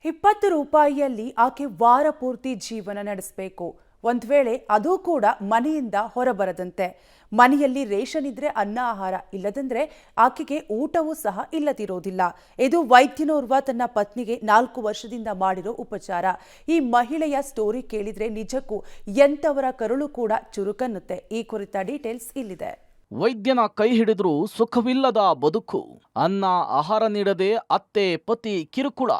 20 ರೂಪಾಯಿಯಲ್ಲಿ ಆಕೆ ವಾರ ಪೂರ್ತಿ ಜೀವನ ನಡೆಸಬೇಕು. ಒಂದು ವೇಳೆ ಅದು ಕೂಡ ಮನೆಯಿಂದ ಹೊರಬರದಂತೆ. ಮನೆಯಲ್ಲಿ ರೇಷನ್ ಇದ್ರೆ ಅನ್ನ ಆಹಾರ, ಇಲ್ಲದಂದ್ರೆ ಆಕೆಗೆ ಊಟವೂ ಸಹ ಇಲ್ಲದಿರೋದಿಲ್ಲ. ಇದು ವೈದ್ಯನೋರ್ವ ತನ್ನ ಪತ್ನಿಗೆ 4 ವರ್ಷದಿಂದ ಮಾಡಿರೋ ಉಪಚಾರ. ಈ ಮಹಿಳೆಯ ಸ್ಟೋರಿ ಕೇಳಿದ್ರೆ ನಿಜಕ್ಕೂ ಎಂತವರ ಕರುಳು ಕೂಡ ಚುರುಕನ್ನುತ್ತೆ. ಈ ಕುರಿತ ಡೀಟೇಲ್ಸ್ ಇಲ್ಲಿದೆ. ವೈದ್ಯನ ಕೈ ಹಿಡಿದ್ರೂ ಸುಖವಿಲ್ಲದ ಬದುಕು. ಅನ್ನ ಆಹಾರ ನೀಡದೆ ಅತ್ತೆ ಪತಿ ಕಿರುಕುಳ.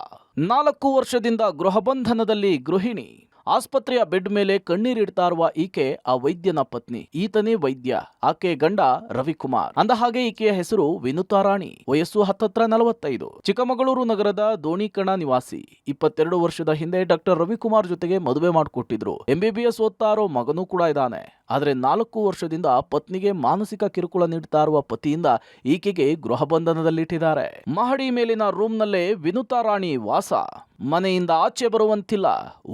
4 ವರ್ಷದಿಂದ ಗೃಹಬಂಧನದಲ್ಲಿ ಗೃಹಿಣಿ. ಆಸ್ಪತ್ರೆಯ ಬೆಡ್ ಮೇಲೆ ಕಣ್ಣೀರಿಡ್ತಾ ಇರುವ ಈಕೆ ಆ ವೈದ್ಯನ ಪತ್ನಿ. ಈತನೇ ವೈದ್ಯ, ಆಕೆ ಗಂಡ ರವಿಕುಮಾರ್. ಅಂದಹಾಗೆ ಈಕೆಯ ಹೆಸರು ವಿನುತಾ ರಾಣಿ. ವಯಸ್ಸು ಹತ್ತತ್ರ 45. ಚಿಕ್ಕಮಗಳೂರು ನಗರದ ದೋಣಿಕಣ ನಿವಾಸಿ. 22 ವರ್ಷದ ಹಿಂದೆ ಡಾಕ್ಟರ್ ರವಿಕುಮಾರ್ ಜೊತೆಗೆ ಮದುವೆ ಮಾಡಿಕೊಟ್ಟಿದ್ರು. MBBS ಓದ್ತಾ ಇರೋ ಮಗನೂ ಕೂಡ ಇದ್ದಾನೆ. ಆದ್ರೆ 4 ವರ್ಷದಿಂದ ಪತ್ನಿಗೆ ಮಾನಸಿಕ ಕಿರುಕುಳ ನೀಡ್ತಾ ಇರುವ ಪತಿಯಿಂದ ಈಕೆಗೆ ಗೃಹ ಬಂಧನದಲ್ಲಿಟ್ಟಿದ್ದಾರೆ. ಮಹಡಿ ಮೇಲಿನ ರೂಮ್ನಲ್ಲೇ ವಿನುತಾ ರಾಣಿ ವಾಸ. ಮನೆಯಿಂದ ಆಚೆ ಬರುವಂತಿಲ್ಲ,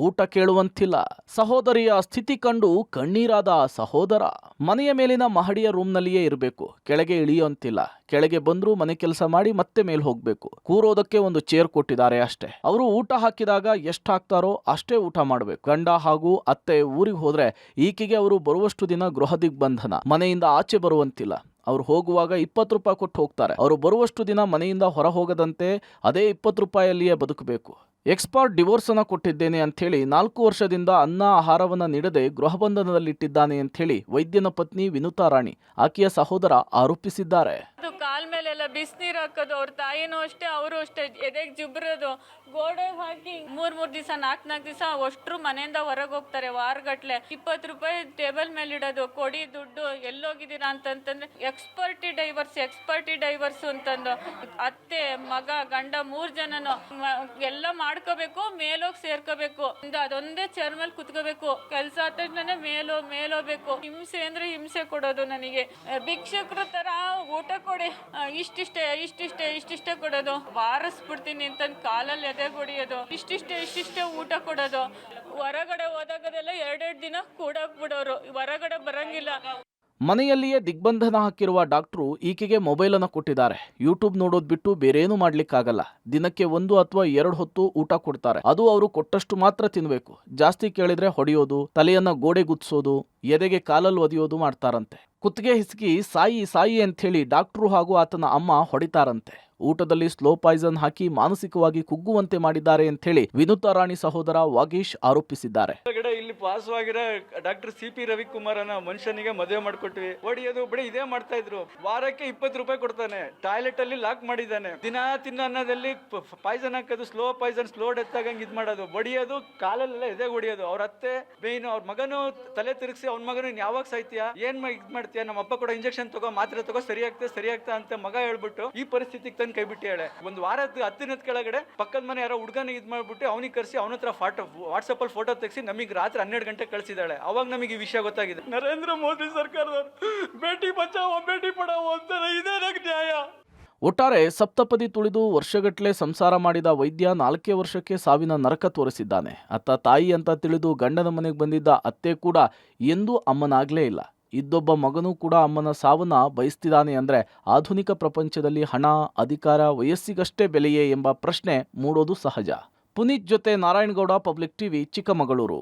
ಊಟ ಕೇಳುವಂತಿಲ್ಲ. ಸಹೋದರಿಯ ಸ್ಥಿತಿ ಕಂಡು ಕಣ್ಣೀರಾದ ಸಹೋದರ. ಮನೆಯ ಮೇಲಿನ ಮಹಡಿಯ ರೂಮ್ನಲ್ಲಿಯೇ ಇರಬೇಕು, ಕೆಳಗೆ ಇಳಿಯುವಂತಿಲ್ಲ. ಕೆಳಗೆ ಬಂದ್ರೂ ಮನೆ ಕೆಲಸ ಮಾಡಿ ಮತ್ತೆ ಮೇಲೆ ಹೋಗ್ಬೇಕು. ಕೂರೋದಕ್ಕೆ ಒಂದು ಚೇರ್ ಕೊಟ್ಟಿದ್ದಾರೆ ಅಷ್ಟೇ. ಅವರು ಊಟ ಹಾಕಿದಾಗ ಎಷ್ಟು ಹಾಕ್ತಾರೋ ಅಷ್ಟೇ ಊಟ ಮಾಡಬೇಕು. ಗಂಡ ಹಾಗೂ ಅತ್ತೆ ಊರಿಗೆ ಹೋದ್ರೆ ಈಕೆಗೆ ಅವರು ಬರುವಷ್ಟು ದಿನ ಗೃಹ ದಿಗ್ಬಂಧನ. ಮನೆಯಿಂದ ಆಚೆ ಬರುವಂತಿಲ್ಲ. ಅವ್ರು ಹೋಗುವಾಗ 20 ರೂಪಾಯಿ ಕೊಟ್ಟು ಹೋಗ್ತಾರೆ. ಅವರು ಬರುವಷ್ಟು ದಿನ ಮನೆಯಿಂದ ಹೊರ ಹೋಗದಂತೆ ಅದೇ 20 ರೂಪಾಯಿಯಲ್ಲಿಯೇ ಬದುಕಬೇಕು. ಎಕ್ಸ್ಪರ್ಟ್ ಡಿವೋರ್ಸ್ ಅನ್ನ ಕೊಟ್ಟಿದ್ದೇನೆ ಅಂತ ಹೇಳಿ 4 ವರ್ಷದಿಂದ ಅನ್ನ ಆಹಾರವನ್ನ ನೀಡದೆ ಗೃಹ ಬಂಧನದಲ್ಲಿಟ್ಟಿದ್ದಾನೆ ಅಂತ ಹೇಳಿ ವೈದ್ಯನ ಪತ್ನಿ ವಿನುತಾ ರಾಣಿ, ಆಕೆಯ ಸಹೋದರ ಆರೋಪಿಸಿದ್ದಾರೆ. ಕಾಲ್ ಮೇಲೆಲ್ಲ ಬಿಸಿನೀರು ಹಾಕೋದು, ಅವ್ರ ತಾಯಿನೂ ಅಷ್ಟೇ, ಅವರು ಅಷ್ಟೇ, ಎದೆಗೆ ಜುಬ್ರೋದು, ಗೋಡೆ ಹಾಕಿ 3 ದಿವಸ 4 ದಿವಸ ಅಷ್ಟ್ರು ಮನೆಯಿಂದ ಹೊರಗೆ ಹೋಗ್ತಾರೆ ವಾರಗಟ್ಲೆ. 20 ರೂಪಾಯಿ ಟೇಬಲ್ ಮೇಲೆ ಇಡೋದು, ಕೊಡಿ ದುಡ್ಡು, ಎಲ್ಲೋಗಿದ್ದೀರಾ ಅಂತಂತಂದ್ರೆ ಎಕ್ಸ್ಪರ್ಟಿ ಡೈವರ್ಸ್ ಅಂತಂದು ಅತ್ತೆ ಮಗ ಗಂಡ 3 ಜನನು ಎಲ್ಲ ಮಾಡ್ಕೋಬೇಕು, ಮೇಲೋಗಿ ಸೇರ್ಕೋಬೇಕು. ಅದೊಂದೇ ಚೇರ್ ಮೇಲೆ ಕುತ್ಕೋಬೇಕು. ಕೆಲಸ ಆದ ತಕ್ಷಣ ಮೇಲೋಗ್ಬೇಕು. ಹಿಂಸೆ ಅಂದ್ರೆ ಹಿಂಸೆ ಕೊಡೋದು. ನನಗೆ ಭಿಕ್ಷಕರ ತರ ಊಟ ಕೊಡಿ, ಇಷ್ಟಿಷ್ಟೇ ಕೊಡೋದು. ವಾರಿಸ್ಬಿಡ್ತೀನಿ ಅಂತ ಕಾಲಲ್ಲಿ ಎದೆ ಹೊಡಿಯೋದು. ಇಷ್ಟಿಷ್ಟೇ ಊಟ ಕೊಡೋದು. ಹೊರಗಡೆ ಹೋದಾಗದೆಲ್ಲ 2 ದಿನ ಕೂಡಕ್ ಬಿಡೋರು. ಹೊರಗಡೆ ಬರಂಗಿಲ್ಲ. ಮನೆಯಲ್ಲಿಯೇ ದಿಗ್ಬಂಧನ ಹಾಕಿರುವ ಡಾಕ್ಟ್ರು ಈಕೆಗೆ ಮೊಬೈಲ್ ಅನ್ನು ಕೊಟ್ಟಿದ್ದಾರೆ. ಯೂಟ್ಯೂಬ್ ನೋಡೋದ್ ಬಿಟ್ಟು ಬೇರೇನು ಮಾಡ್ಲಿಕ್ಕಾಗಲ್ಲ. ದಿನಕ್ಕೆ 1 ಅಥವಾ 2 ಹೊತ್ತು ಊಟ ಕೊಡ್ತಾರೆ. ಅದು ಅವರು ಕೊಟ್ಟಷ್ಟು ಮಾತ್ರ ತಿನ್ಬೇಕು. ಜಾಸ್ತಿ ಕೇಳಿದ್ರೆ ಹೊಡೆಯೋದು, ತಲೆಯನ್ನ ಗೋಡೆ ಗುದ್ಸೋದು, ಎದೆಗೆ ಕಾಲಲ್ಲಿ ಒದೆಯೋದು ಮಾಡ್ತಾರಂತೆ. ಕುತ್ತಿಗೆ ಹಿಸುಕಿ ಸಾಯಿ ಅಂಥೇಳಿ ಡಾಕ್ಟ್ರು ಹಾಗೂ ಆತನ ಅಮ್ಮ ಹೊಡಿತಾರಂತೆ. ಊಟದಲ್ಲಿ ಸ್ಲೋ ಪಾಯ್ಸನ್ ಹಾಕಿ ಮಾನಸಿಕವಾಗಿ ಕುಗ್ಗುವಂತೆ ಮಾಡಿದ್ದಾರೆ ಅಂತ ಹೇಳಿ ವಿನುತಾ ರಾಣಿ ಸಹೋದರ ವಾಗೀಶ್ ಆರೋಪಿಸಿದ್ದಾರೆ. ಇಲ್ಲಿ ಪಾಸವಾಗಿರೋ ಡಾಕ್ಟರ್ CP ರವಿಕುಮಾರ್ ಅನ್ನೋ ಮನುಷ್ಯನಿಗೆ ಮದುವೆ ಮಾಡ್ಕೊಟ್ವಿ. ಹೊಡಿಯೋದು ಬಿಡಿ ಇದೇ ಮಾಡ್ತಾ ಇದ್ರು. ವಾರಕ್ಕೆ 20 ರೂಪಾಯಿ ಕೊಡ್ತಾನೆ. ಟಾಯ್ಲೆಟ್ ಅಲ್ಲಿ ಲಾಕ್ ಮಾಡಿದ್ದಾನೆ. ದಿನ ತಿನ್ನೋ ಅನ್ನೋದಲ್ಲಿ ಪಾಯ್ಸನ್ ಹಾಕೋದು, ಸ್ಲೋ ಡೆತ್ ಆಗಂಗ್ ಇದ್ ಮಾಡೋದು, ಹೊಡಿಯೋದು, ಕಾಲಲ್ಲೆಲ್ಲ ಎದೆ ಹೊಡಿಯೋದು. ಅವ್ರ ಅತ್ತೆ ಬೇಯ್ನು, ಅವ್ರ ಮಗನು ತಲೆ ತಿರುಗಿಸಿ ಅವ್ನ ಮಗನು ಯಾವಾಗ ಸಾಯ್ತೀಯಾ, ಏನ್ ಇದ್ ಮಾಡ್ತೀಯಾ, ನಮ್ಮ ಅಪ್ಪ ಕೂಡ ಇಂಜೆಕ್ಷನ್ ತಗೋ, ಮಾತ್ರೆ ತಗೋ, ಸರಿ ಆಗ್ತಾ ಅಂತ ಮಗ ಹೇಳ್ಬಿಟ್ಟು ಈ ಪರಿಸ್ಥಿತಿಗೆ ಕೈ ಬಿಟ್ಟು ಹೇಳೆ. ಒಂದು ವಾರದ 10 ದಿನದ ಕೆಳಗಡೆ ಪಕ್ಕದ ಮನೆ ಯಾರೋ ಹುಡುಗನಿಗೆ ಇದ್ ಮಾಡ್ಬಿಟ್ಟು ಅವನಿಗೆ ಕರ್ಸಿ ಅವನ ಹತ್ರ ವಾಟ್ಸಪ್ ಅಲ್ಲಿ ಫೋಟೋ ತೆಗಿಸಿ ನಮಗೆ ರಾತ್ರಿ 12 ಗಂಟೆ ಕಳಿಸಿದಾಳೆ. ಅವಾಗ ನಮಗೆ ಈ ವಿಷಯ ಗೊತ್ತಾಗಿದೆ. ನರೇಂದ್ರ ಮೋದಿ ಸರ್ಕಾರದವರು ಬೇಟಿ ಬಚಾವೋ ಬೇಟಿ ಪಡಾವೋ ಅಂತಾರೆ. ಇದೇ ನ್ಯಾಯ. ಒಟ್ಟಾರೆ ಸಪ್ತಪದಿ ತುಳಿದು ವರ್ಷಗಟ್ಟಲೆ ಸಂಸಾರ ಮಾಡಿದ ವೈದ್ಯ 4 ವರ್ಷಕ್ಕೆ ಸಾವಿನ ನರಕ ತೋರಿಸಿದ್ದಾನೆ. ಅತ್ತ ತಾಯಿ ಅಂತ ತಿಳಿದು ಗಂಡನ ಮನೆಗೆ ಬಂದಿದ್ದ ಅತ್ತೆ ಕೂಡ ಎಂದೂ ಅಮ್ಮನಾಗ್ಲೇ ಇಲ್ಲ. ಇದ್ದೊಬ್ಬ ಮಗನೂ ಕೂಡ ಅಮ್ಮನ ಸಾವನ್ನ ಬಯಸ್ತಿದ್ದಾನೆ ಅಂದ್ರೆ ಆಧುನಿಕ ಪ್ರಪಂಚದಲ್ಲಿ ಹಣ, ಅಧಿಕಾರ, ವಯಸ್ಸಿಗಷ್ಟೇ ಬೆಲೆಯೇ ಎಂಬ ಪ್ರಶ್ನೆ ಮೂಡೋದು ಸಹಜ. ಪುನೀತ್ ಜೊತೆ ನಾರಾಯಣಗೌಡ, ಪಬ್ಲಿಕ್ ಟಿವಿ, ಚಿಕ್ಕಮಗಳೂರು.